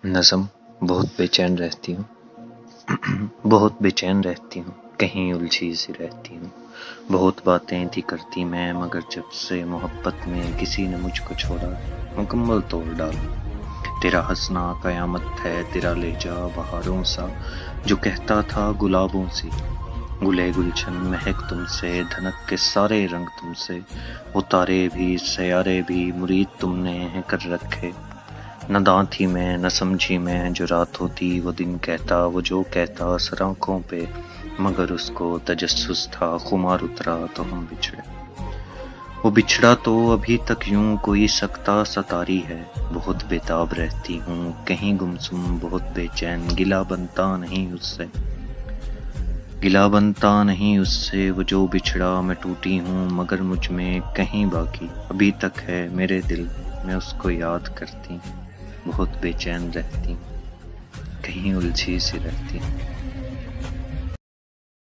नज़म बहुत बेचैन रहती हूँ बहुत बेचैन रहती हूँ, कहीं उलझी सी रहती हूँ। बहुत बातें थी करती मैं, मगर जब से मोहब्बत में किसी ने मुझको छोड़ा, मुकम्मल तोड़ डाला। तेरा हंसना कयामत है, तेरा लहजा बहारों सा, जो कहता था गुलाबों सी। गुले गुलशन महक तुमसे, धनक के सारे रंग तुमसे, वो तारे भी सयारे भी मुरीद तुमने हैं कर रखे। नादां थी मैं, न समझी मैं, जो रात होती वो दिन कहता, वो जो कहता सर आँखों पे, मगर उसको तजस्सुस था, खुमार उतरा तो हम बिछड़े। वो बिछड़ा तो अभी तक यूं कोई सकता सतारी है, बहुत बेताब रहती हूँ, कहीं गुमसुम बहुत बेचैन, गिला बनता नहीं उससे, गिला बनता नहीं उससे, वो जो बिछड़ा मैं टूटी हूँ, मगर मुझ में कहीं बाकी अभी तक है मेरे दिल, मैं उसको याद करती, बहुत बेचैन रहती, कहीं उलझी सी रहती।